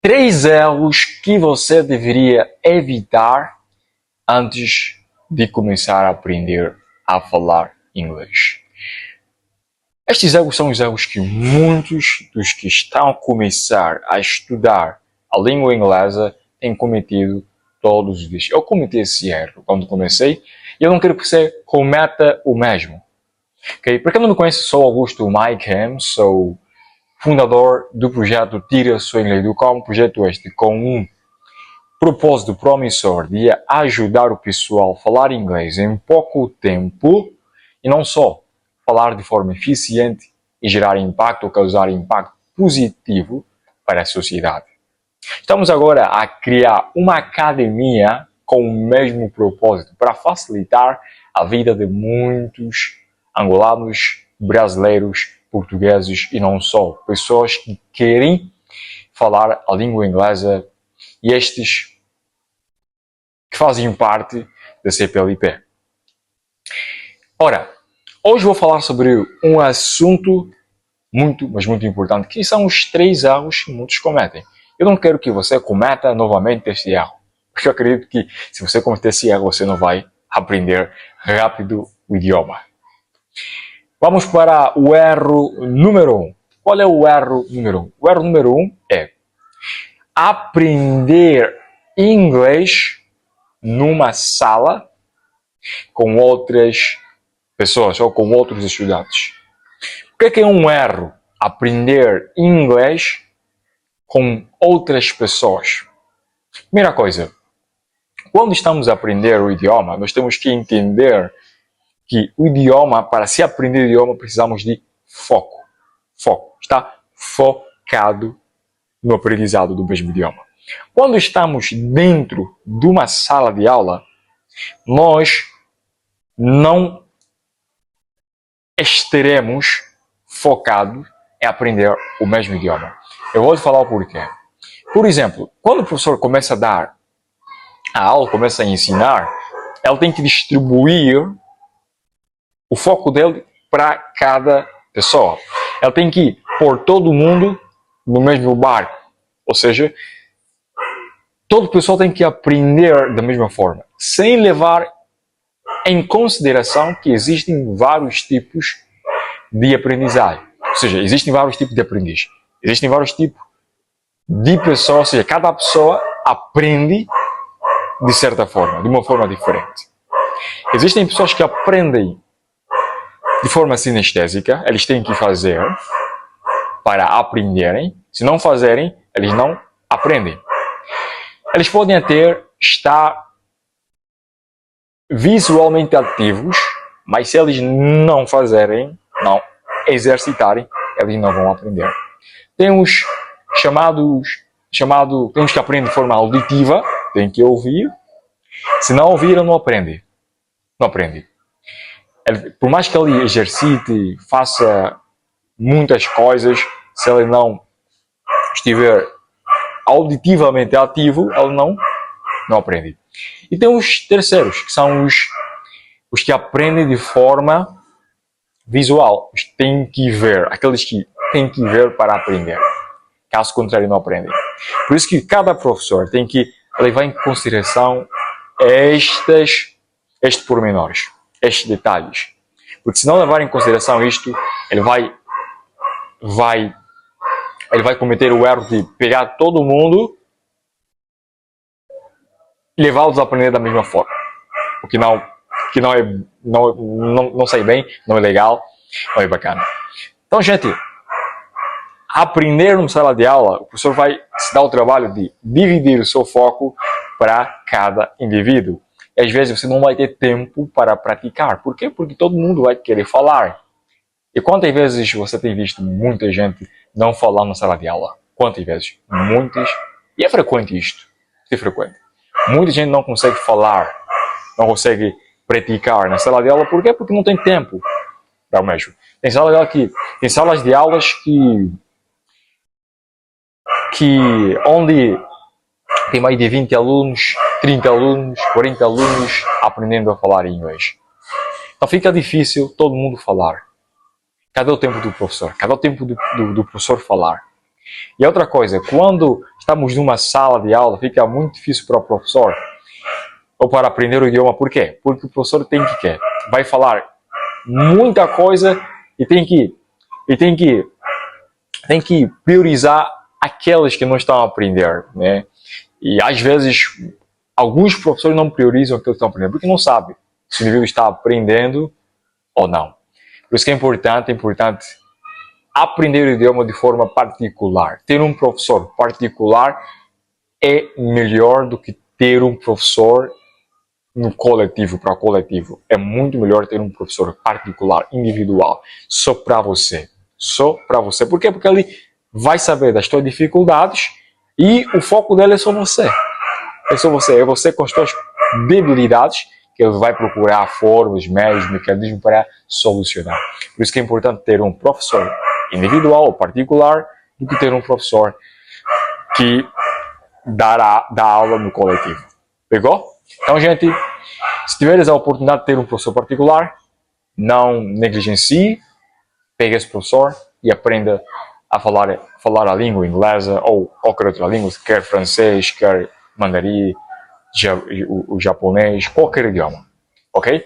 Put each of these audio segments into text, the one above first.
Três erros que você deveria evitar antes de começar a aprender a falar inglês. Estes erros são os erros que muitos dos que estão a começar a estudar a língua inglesa têm cometido todos os dias. Eu cometi esse erro quando comecei e eu não quero que você cometa o mesmo. Okay? Para quem não me conhece, sou Augusto Maikem, sou fundador do projeto Tira Seu Inglês do Cão, projeto este com um propósito promissor de ajudar o pessoal a falar inglês em pouco tempo e não só falar de forma eficiente e gerar impacto ou causar impacto positivo para a sociedade. Estamos agora a criar uma academia com o mesmo propósito para facilitar a vida de muitos angolanos, brasileiros, portugueses e não só, pessoas que querem falar a língua inglesa e estes que fazem parte da CPLP. Ora, hoje vou falar sobre um assunto muito, mas muito importante, que são os três erros que muitos cometem. Eu não quero que você cometa novamente este erro, porque eu acredito que se você cometer esse erro, você não vai aprender rápido o idioma. Vamos para o erro número 1. Qual é o erro número 1? O erro número 1 é aprender inglês numa sala com outras pessoas ou com outros estudantes. O que é um erro? Aprender inglês com outras pessoas. Primeira coisa, quando estamos a aprender o idioma, nós temos que entender que o idioma, para se aprender o idioma, precisamos de foco. Foco. Está focado no aprendizado do mesmo idioma. Quando estamos dentro de uma sala de aula, nós não estaremos focados em aprender o mesmo idioma. Eu vou te falar o porquê. Por exemplo, quando o professor começa a dar a aula, começa a ensinar, ele tem que distribuir o foco dele para cada pessoa. Ele tem que pôr todo mundo no mesmo barco. Ou seja, todo pessoal tem que aprender da mesma forma, sem levar em consideração que existem vários tipos de aprendizagem. Ou seja, existem vários tipos de aprendiz. Existem vários tipos de pessoas, ou seja, cada pessoa aprende de certa forma, de uma forma diferente. Existem pessoas que aprendem de forma sinestésica, eles têm que fazer para aprenderem. Se não fazerem, eles não aprendem. Eles podem até estar visualmente ativos, mas se eles não fazerem, não exercitarem, eles não vão aprender. Temos temos que aprender de forma auditiva, tem que ouvir. Se não ouvir, não aprende. Não aprende. Por mais que ele exercite, faça muitas coisas, se ele não estiver auditivamente ativo, ele não aprende. E tem os terceiros, que são os que aprendem de forma visual. Os que têm que ver, aqueles que têm que ver para aprender. Caso contrário, não aprendem. Por isso que cada professor tem que levar em consideração estes pormenores, estes detalhes. Porque se não levar em consideração isto, ele vai cometer o erro de pegar todo mundo e levá-los a aprender da mesma forma. O que não sai bem, não é legal, não é bacana. Então, gente, aprender numa sala de aula, o professor vai se dar o trabalho de dividir o seu foco para cada indivíduo. E às vezes você não vai ter tempo para praticar. Por quê? Porque todo mundo vai querer falar. E quantas vezes você tem visto muita gente não falar na sala de aula? Quantas vezes? Muitas. E é frequente isto. É frequente. Muita gente não consegue falar, não consegue praticar na sala de aula. Por quê? Porque não tem tempo para o mesmo. Tem salas de aulas onde tem mais de 20 alunos, 30 alunos, 40 alunos aprendendo a falar inglês. Então fica difícil todo mundo falar. Cadê o tempo do professor? Cadê o tempo do professor falar? E outra coisa, quando estamos numa sala de aula, fica muito difícil para o professor ou para aprender o idioma. Por quê? Porque o professor tem que quê? Vai falar muita coisa e tem que priorizar aqueles que não estão a aprender, né? E às vezes alguns professores não priorizam aquilo que estão aprendendo porque não sabem se o indivíduo está aprendendo ou não. Por isso que é importante aprender o idioma de forma particular. Ter um professor particular é melhor do que ter um professor no coletivo, para coletivo. É muito melhor ter um professor particular, individual, só para você. Só para você. Por quê? Porque ele vai saber das suas dificuldades e o foco dele é só você. É só você. É você com as suas debilidades que ele vai procurar formas, meios, mecanismos para solucionar. Por isso que é importante ter um professor individual ou particular do que ter um professor que dá aula no coletivo. Pegou? Então, gente, se tiveres a oportunidade de ter um professor particular, não negligencie, pegue esse professor e aprenda a falar a língua inglesa ou qualquer outra língua, quer francês, quer mandarim, o japonês, qualquer idioma. Ok?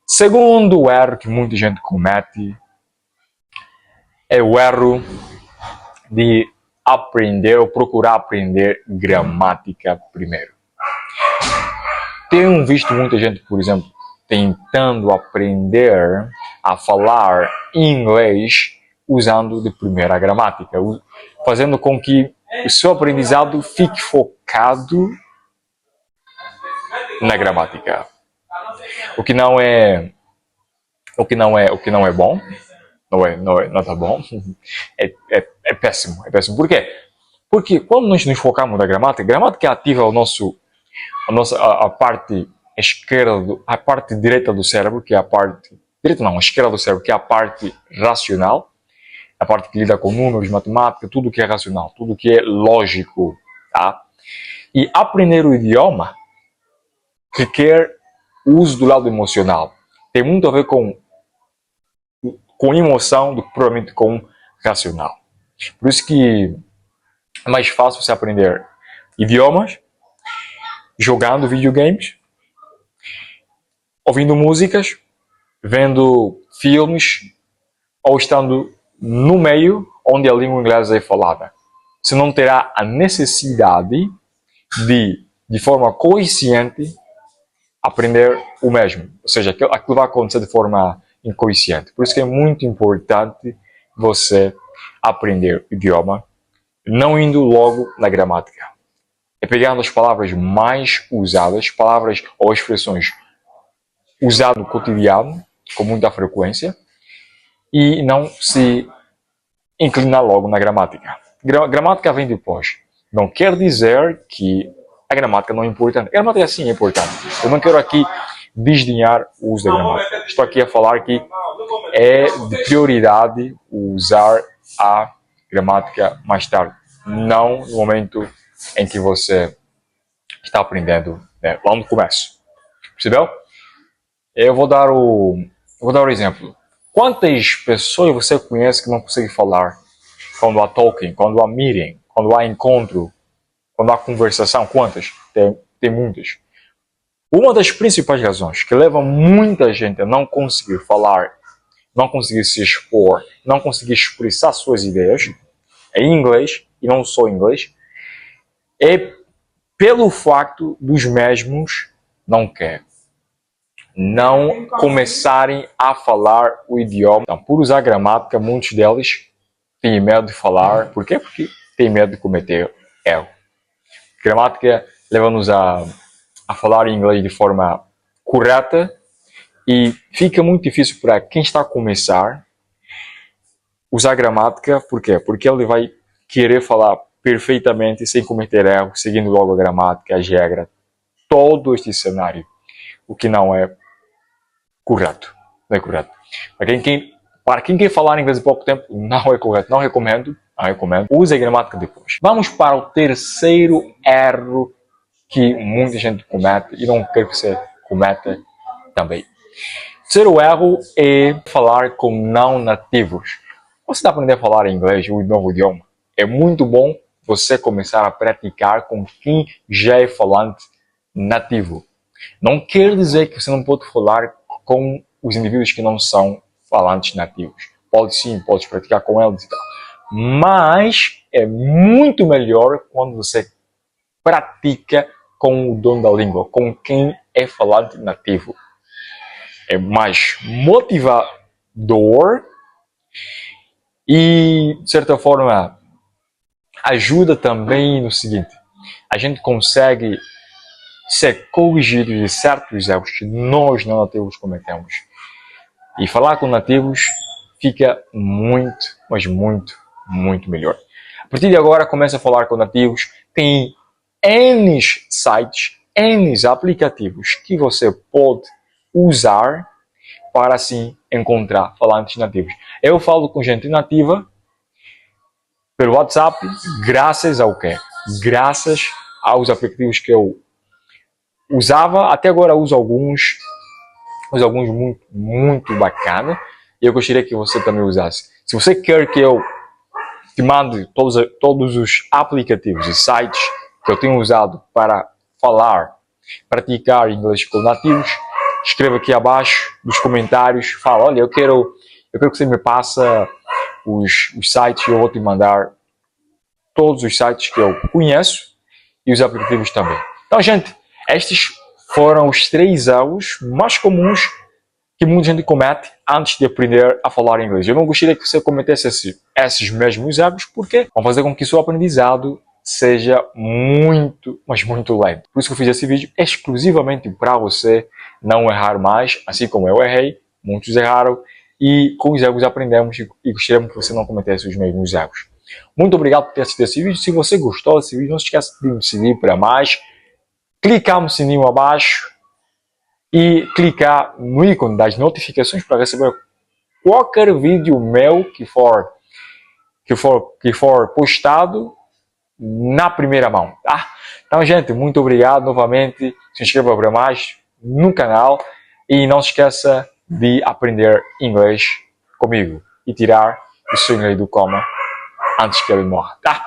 Segundo erro que muita gente comete é o erro de aprender ou procurar aprender gramática primeiro. Tenho visto muita gente, por exemplo, tentando aprender a falar inglês usando de primeira a gramática, fazendo com que o seu aprendizado fique focado na gramática. O que não é bom, não tá bom. É péssimo. Por quê? Porque quando nós nos focamos na gramática ativa a parte esquerda, a parte direita do cérebro, que é a parte a esquerda do cérebro, que é a parte racional, a parte que lida com números, matemática, tudo que é racional, tudo que é lógico, tá? E aprender o idioma requer o uso do lado emocional. Tem muito a ver com emoção do que provavelmente com racional. Por isso que é mais fácil você aprender idiomas jogando videogames, ouvindo músicas, vendo filmes ou estando no meio onde a língua inglesa é falada. Você não terá a necessidade de forma consciente, aprender o mesmo. Ou seja, aquilo vai acontecer de forma inconsciente. Por isso que é muito importante você aprender o idioma, não indo logo na gramática. É pegando as palavras mais usadas, palavras ou expressões usadas no cotidiano, com muita frequência, e não se inclinar logo na gramática. Gramática vem depois. Não quer dizer que a gramática não é importante. A gramática sim é importante. Eu não quero aqui desdenhar o uso da gramática. Estou aqui a falar que é de prioridade usar a gramática mais tarde, não no momento em que você está aprendendo, né, lá no começo. Percebeu? Eu vou dar o exemplo. Quantas pessoas você conhece que não conseguem falar quando há talking, quando há meeting, quando há encontro, quando há conversação? Quantas? Tem muitas. Uma das principais razões que leva muita gente a não conseguir falar, não conseguir se expor, não conseguir expressar suas ideias em inglês, e não só em inglês, é pelo facto dos mesmos não começarem a falar o idioma. Então, por usar gramática, muitos deles têm medo de falar. Por quê? Porque têm medo de cometer erro. Gramática leva-nos a falar inglês de forma correta e fica muito difícil para quem está a começar usar gramática. Por quê? Porque ele vai querer falar perfeitamente, sem cometer erros, seguindo logo a gramática, as regras, todo este cenário, o que não é correto. Não é correto. Para quem quer falar inglês há pouco tempo, não é correto. Não recomendo. Use a gramática depois. Vamos para o terceiro erro que muita gente comete e não quero que você cometa também. O terceiro erro é falar com não nativos. Você está aprendendo a falar inglês, o novo idioma. É muito bom você começar a praticar com quem já é falante nativo. Não quer dizer que você não pode falar com os indivíduos que não são falantes nativos. Pode sim, pode praticar com eles e tal. Mas é muito melhor quando você pratica com o dono da língua, com quem é falante nativo. É mais motivador e, de certa forma, ajuda também no seguinte: a gente consegue ser corrigido de certos erros que nós não nativos cometemos. E falar com nativos fica muito, mas muito, muito melhor. A partir de agora, começa a falar com nativos. Tem N sites, N aplicativos que você pode usar para assim encontrar falantes nativos. Eu falo com gente nativa pelo WhatsApp, graças ao quê? Graças aos aplicativos que eu usava, até agora uso alguns muito, muito bacana, e eu gostaria que você também usasse. Se você quer que eu te mande todos os aplicativos e sites que eu tenho usado para falar, praticar inglês com nativos, escreva aqui abaixo nos comentários, fala, olha, eu quero que você me passa os sites e eu vou te mandar todos os sites que eu conheço e os aplicativos também. Então, gente, estes foram os 3 erros mais comuns que muita gente comete antes de aprender a falar inglês. Eu não gostaria que você cometesse esses mesmos erros, porque vão fazer com que o seu aprendizado seja muito, mas muito lento. Por isso que eu fiz esse vídeo exclusivamente para você não errar mais, assim como eu errei, muitos erraram, e com os erros aprendemos e gostaríamos que você não cometesse os mesmos erros. Muito obrigado por ter assistido esse vídeo. Se você gostou desse vídeo, não se esqueça de me seguir para mais, clicar no sininho abaixo e clicar no ícone das notificações para receber qualquer vídeo meu que for postado na primeira mão, tá? Então, gente, muito obrigado novamente. Se inscreva para mais no canal e não se esqueça de aprender inglês comigo e tirar o seu inglês do coma antes que ele morra, tá?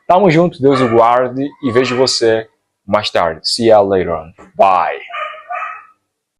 Tamo junto, Deus o guarde e vejo você mais tarde. See you later on. Bye.